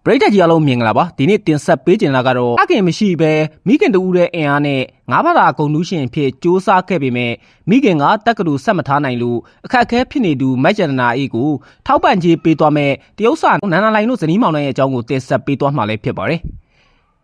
ပရိသတ်ကြီးအလုံးမြင်ကြလားပါဒီနေ့တင်ဆက်ပေးကြတာကတော့အခင်မရှိပဲမိခင်တူဦးတဲ့အင်အားနဲ့ငါးဘာသာဂုဏ်ထူးရှင်ဖြစ်စူးစမ်းခဲ့ပေမဲ့မိခင်ကတက္ကသိုလ်ဆက်မထားနိုင်လို့အခက်အခဲဖြစ်နေသူမက်ကျန်နာအေးကိုထောက်ပံ့ကြေးပေးသွားမဲ့တရုတ်စာနန္ဒလိုင်တို့ဇနီးမောင်နှံရဲ့အကြောင်းကိုတင်ဆက်ပေးသွားမှာလည်းဖြစ်ပါတယ်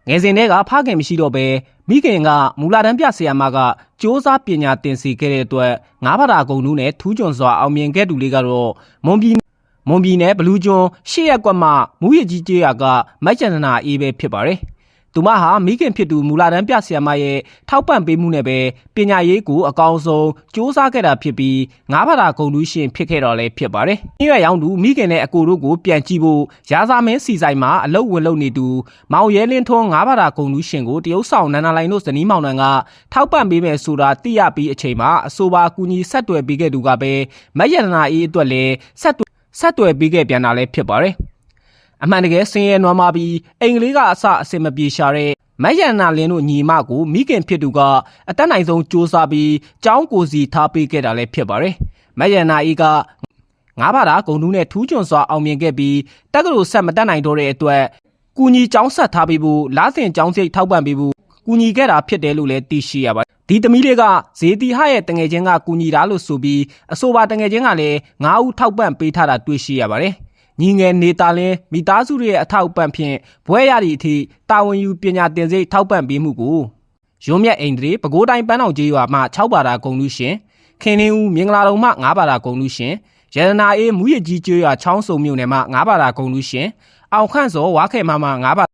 ငယ်စဉ်တည်းကဖခင်မရှိတော့ပဲမိခင်ကမူလာတန်းပြဆရာမကစူးစမ်းပညာသင်စီခဲ့တဲ့အတွက်ငါးဘာသာဂုဏ်ထူးနဲ့ထူးချွန်စွာအောင်မြင်ခဲ့သူလေးကတော့မွန်ပြည်နယ်ဘလူးကျွန်းရှေ့ရက်ကွက်မှမူရကြီးကျေးရွာကမက်ကျန်နာအေးပဲဖြစ်ပါတယ်။သူမဟာမိခင်ဖြစ်သူမူလာတန်းပြဆရာမရဲ့ထောက်ပံ့ပေးမှုနဲ့ပဲပညာရေးကိုအကောင်းဆုံးစူးစမ်းခဲ့တာဖြစ်ပြီးငါးဘာသာဂုဏ်ထူးရှင်ဖြစ်ခဲ့တော်လည်းဖြစ်ပါတယ်။ဒီရွာရောင်သူမိခင်နဲ့အကိုတို့ကိုပြန်ကြည့်ဖို့ရာဇာမင်းစီဆိုင်မှာအလုပ်ဝင်လုပ်နေသူမောင်ရဲလင်းထွန်းငါးဘာသာဂုဏ်ထူးရှင်ကိုတရုတ်ဆောင်နန္ဒလိုင်တို့ဇနီးမောင်နှံကထောက်ပံ့ပေးမယ်ဆိုတာသိရပြီးအချိန်မှာအဆိုပါအကူအညီဆက်သွယ်ပေးခဲ့သူကပဲမက်ကျန်နာအေးအတွက်လည်းဆက်သွယ်ပေးခဲ့ပြန်တာလည်းဖြစ်ပါတယ်။အမှန်တကယ်ဆင်းရဲနွမ်းပါပြီးအင်္ဂလိပ်ကအစမပြေရှာတဲ့မက်ရန်နာလင်းတို့ညီမကိုမိခင်ဖြစ်သူကအတက်နိုင်ဆုံးစူးစမ်းပြီးကျောင်းကိုစီထားပေးခဲ့တာလည်းဖြစ်ပါတယ်။မက်ရန်နာအေးကငါးဘာသာဂုဏ်ထူးနဲ့ထူးချွန်စွာအောင်မြင်ခဲ့ပြီးတက္ကသိုလ်ဆက်မတက်နိုင်တော့တဲ့အတွက်ကူညီကျောင်းဆက်ထားပေးဖို့လားစင်ကျောင်းစိတ်ထောက်ပံ့ပေးဖို့ကူညီခဲ့တာဖြစ်တယ်လို့လည်းသိရှိရပါတယ်။ဒီသမီးလေးကဇေတီဟရဲ့တငယ်ချင်းကကူညီတာလို့ဆိုပြီးအဆိုပါတငယ်ချင်းကလည်း9ဦးထောက်ပံ့ပေးထားတာတွေ့ရှိရပါတယ်။ညီငယ်နေတာလင်းမိသားစုရဲ့အထောက်အပံ့ဖြင့်ဘွဲရသည့်အထိတာဝန်ယူပညာသင်စိတ်ထောက်ပံ့ပေးမှုကိုရုံးမြတ်အိန္ဒြေပဲခူးတိုင်းပန်းတောင်ကျေးရွာမှ6ဘာသာဂုဏ်ထူးရှင်ခင်လင်းဦးမင်္ဂလာတုံမှ9ဘာသာဂုဏ်ထူးရှင်ရတနာအေးမူရကြီးကျေးရွာချောင်းစုံမြို့နယ်မှ9ဘာသာဂုဏ်ထူးရှင်အောင်ခန့်စောဝါခဲမှ9ဘာ